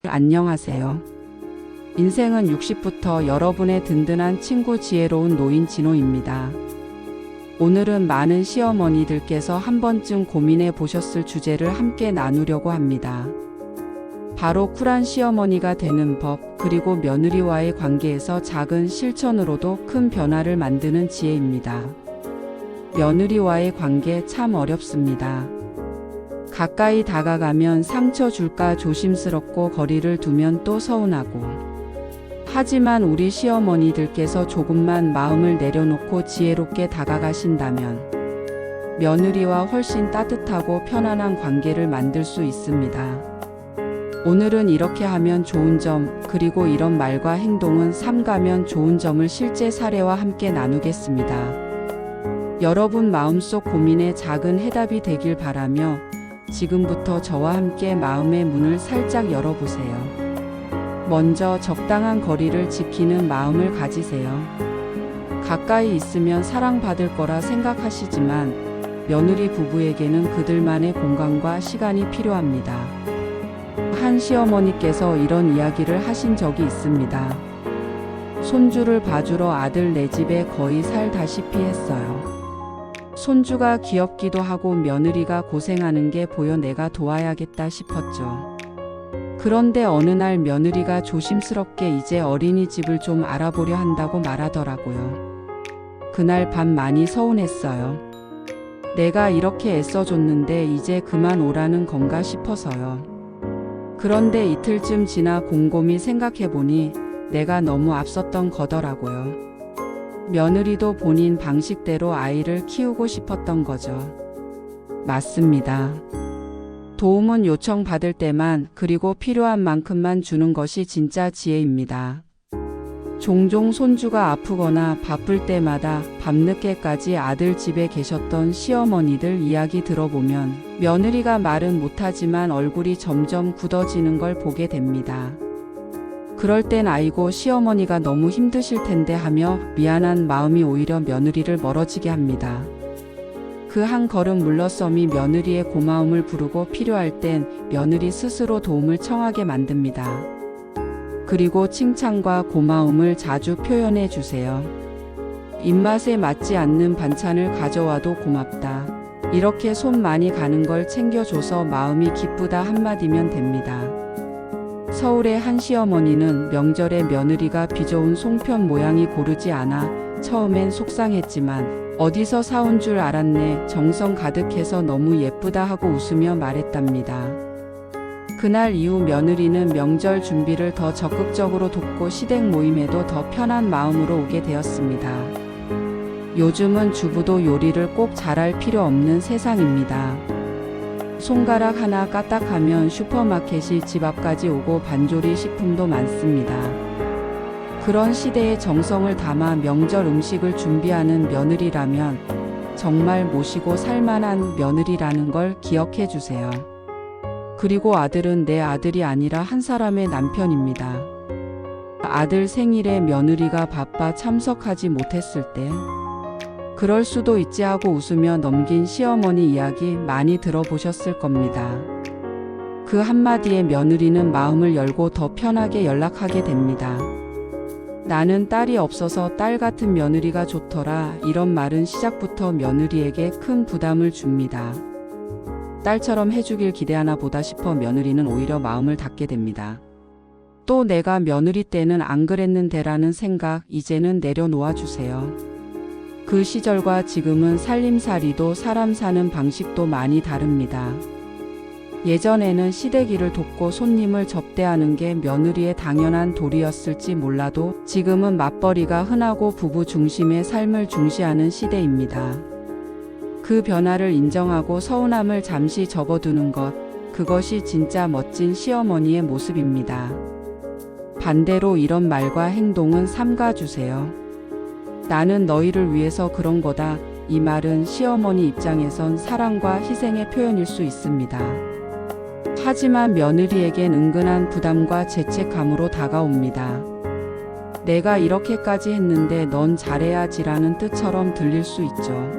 안녕하세요. 인생은 60부터 여러분의 든든한 친구 지혜로운 노인 진호입니다. 오늘은 많은 시어머니들께서 한 번쯤 고민해 보셨을 주제를 함께 나누려고 합니다. 바로 쿨한 시어머니가 되는 법, 그리고 며느리와의 관계에서 작은 실천으로도 큰 변화를 만드는 지혜입니다. 며느리와의 관계 참 어렵습니다. 가까이 다가가면 상처 줄까 조심스럽고 거리를 두면 또 서운하고. 하지만 우리 시어머니들께서 조금만 마음을 내려놓고 지혜롭게 다가가신다면 며느리와 훨씬 따뜻하고 편안한 관계를 만들 수 있습니다. 오늘은 이렇게 하면 좋은 점, 그리고 이런 말과 행동은 삼가면 좋은 점을 실제 사례와 함께 나누겠습니다. 여러분 마음속 고민에 작은 해답이 되길 바라며 지금부터 저와 함께 마음의 문을 살짝 열어보세요. 먼저 적당한 거리를 지키는 마음을 가지세요. 가까이 있으면 사랑받을 거라 생각하시지만 며느리 부부에게는 그들만의 공간과 시간이 필요합니다. 한 시어머니께서 이런 이야기를 하신 적이 있습니다. 손주를 봐주러 아들 내 집에 거의 살다시피 했어요. 손주가 귀엽기도 하고 며느리가 고생하는 게 보여 내가 도와야겠다 싶었죠. 그런데 어느 날 며느리가 조심스럽게 이제 어린이집을 좀 알아보려 한다고 말하더라고요. 그날 밤 많이 서운했어요. 내가 이렇게 애써줬는데 이제 그만 오라는 건가 싶어서요. 그런데 이틀쯤 지나 곰곰이 생각해보니 내가 너무 앞섰던 거더라고요. 며느리도 본인 방식대로 아이를 키우고 싶었던 거죠. 맞습니다. 도움은 요청받을 때만, 그리고 필요한 만큼만 주는 것이 진짜 지혜입니다. 종종 손주가 아프거나 바쁠 때마다 밤늦게까지 아들 집에 계셨던 시어머니들 이야기 들어보면 며느리가 말은 못하지만 얼굴이 점점 굳어지는 걸 보게 됩니다. 그럴 땐 아이고 시어머니가 너무 힘드실 텐데 하며 미안한 마음이 오히려 며느리를 멀어지게 합니다. 그 한 걸음 물러섬이 며느리의 고마움을 부르고 필요할 땐 며느리 스스로 도움을 청하게 만듭니다. 그리고 칭찬과 고마움을 자주 표현해 주세요. 입맛에 맞지 않는 반찬을 가져와도 고맙다. 이렇게 손 많이 가는 걸 챙겨줘서 마음이 기쁘다 한마디면 됩니다. 서울의 한 시어머니는 명절에 며느리가 빚어온 송편 모양이 고르지 않아 처음엔 속상했지만 어디서 사온 줄 알았네, 정성 가득해서 너무 예쁘다 하고 웃으며 말했답니다. 그날 이후 며느리는 명절 준비를 더 적극적으로 돕고 시댁 모임에도 더 편한 마음으로 오게 되었습니다. 요즘은 주부도 요리를 꼭 잘할 필요 없는 세상입니다. 손가락 하나 까딱하면 슈퍼마켓이 집 앞까지 오고 반조리 식품도 많습니다. 그런 시대에 정성을 담아 명절 음식을 준비하는 며느리라면 정말 모시고 살만한 며느리라는 걸 기억해 주세요. 그리고 아들은 내 아들이 아니라 한 사람의 남편입니다. 아들 생일에 며느리가 바빠 참석하지 못했을 때 그럴 수도 있지 하고 웃으며 넘긴 시어머니 이야기 많이 들어보셨을 겁니다. 그 한마디에 며느리는 마음을 열고 더 편하게 연락하게 됩니다. 나는 딸이 없어서 딸 같은 며느리가 좋더라. 이런 말은 시작부터 며느리에게 큰 부담을 줍니다. 딸처럼 해주길 기대하나 보다 싶어 며느리는 오히려 마음을 닫게 됩니다. 또 내가 며느리 때는 안 그랬는데라는 생각 이제는 내려놓아 주세요. 그 시절과 지금은 살림살이도 사람 사는 방식도 많이 다릅니다. 예전에는 시댁일을 돕고 손님을 접대하는 게 며느리의 당연한 도리였을지 몰라도 지금은 맞벌이가 흔하고 부부 중심의 삶을 중시하는 시대입니다. 그 변화를 인정하고 서운함을 잠시 접어두는 것, 그것이 진짜 멋진 시어머니의 모습입니다. 반대로 이런 말과 행동은 삼가주세요. 나는 너희를 위해서 그런 거다. 이 말은 시어머니 입장에선 사랑과 희생의 표현일 수 있습니다. 하지만 며느리에겐 은근한 부담과 죄책감으로 다가옵니다. 내가 이렇게까지 했는데 넌 잘해야지라는 뜻처럼 들릴 수 있죠.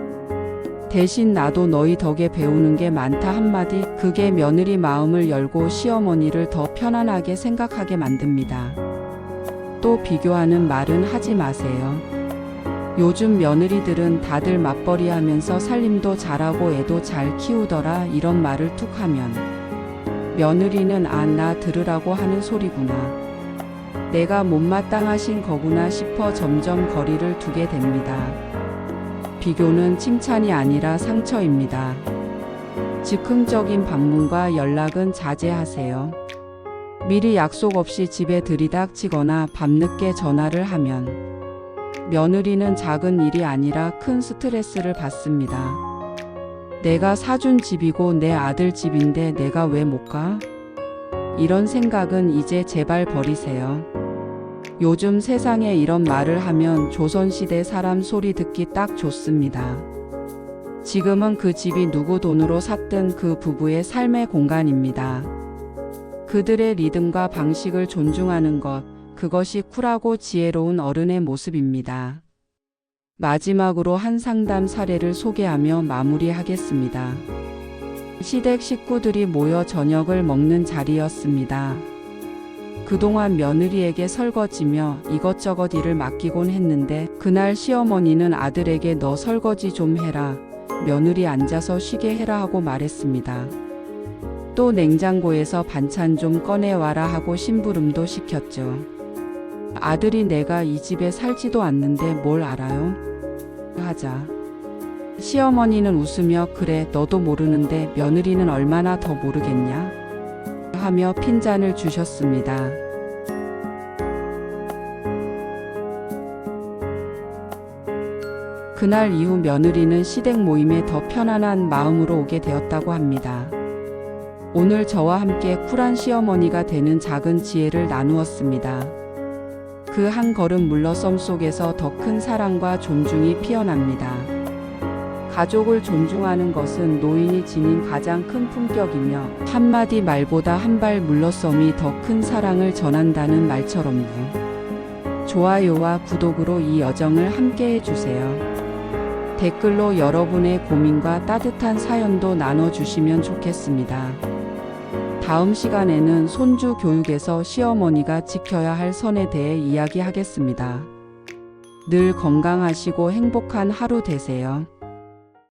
대신 나도 너희 덕에 배우는 게 많다 한마디, 그게 며느리 마음을 열고 시어머니를 더 편안하게 생각하게 만듭니다. 또 비교하는 말은 하지 마세요. 요즘 며느리들은 다들 맞벌이 하면서 살림도 잘하고 애도 잘 키우더라 이런 말을 툭 하면 며느리는 아, 나 들으라고 하는 소리구나. 내가 못마땅하신 거구나 싶어 점점 거리를 두게 됩니다. 비교는 칭찬이 아니라 상처입니다. 즉흥적인 방문과 연락은 자제하세요. 미리 약속 없이 집에 들이닥치거나 밤늦게 전화를 하면 며느리는 작은 일이 아니라 큰 스트레스를 받습니다. 내가 사준 집이고 내 아들 집인데 내가 왜 못 가? 이런 생각은 이제 제발 버리세요. 요즘 세상에 이런 말을 하면 조선시대 사람 소리 듣기 딱 좋습니다. 지금은 그 집이 누구 돈으로 샀든 그 부부의 삶의 공간입니다. 그들의 리듬과 방식을 존중하는 것, 그것이 쿨하고 지혜로운 어른의 모습입니다. 마지막으로 한 상담 사례를 소개하며 마무리하겠습니다. 시댁 식구들이 모여 저녁을 먹는 자리였습니다. 그동안 며느리에게 설거지며 이것저것 일을 맡기곤 했는데 그날 시어머니는 아들에게 너 설거지 좀 해라, 며느리 앉아서 쉬게 해라 하고 말했습니다. 또 냉장고에서 반찬 좀 꺼내와라 하고 심부름도 시켰죠. 아들이 내가 이 집에 살지도 않는데 뭘 알아요? 하자. 시어머니는 웃으며 그래 너도 모르는데 며느리는 얼마나 더 모르겠냐? 하며 핀잔을 주셨습니다. 그날 이후 며느리는 시댁 모임에 더 편안한 마음으로 오게 되었다고 합니다. 오늘 저와 함께 쿨한 시어머니가 되는 작은 지혜를 나누었습니다. 그 한 걸음 물러섬 속에서 더 큰 사랑과 존중이 피어납니다. 가족을 존중하는 것은 노인이 지닌 가장 큰 품격이며 한마디 말보다 한 발 물러섬이 더 큰 사랑을 전한다는 말처럼요. 좋아요와 구독으로 이 여정을 함께 해주세요. 댓글로 여러분의 고민과 따뜻한 사연도 나눠주시면 좋겠습니다. 다음 시간에는 손주 교육에서 시어머니가 지켜야 할 선에 대해 이야기하겠습니다. 늘 건강하시고 행복한 하루 되세요.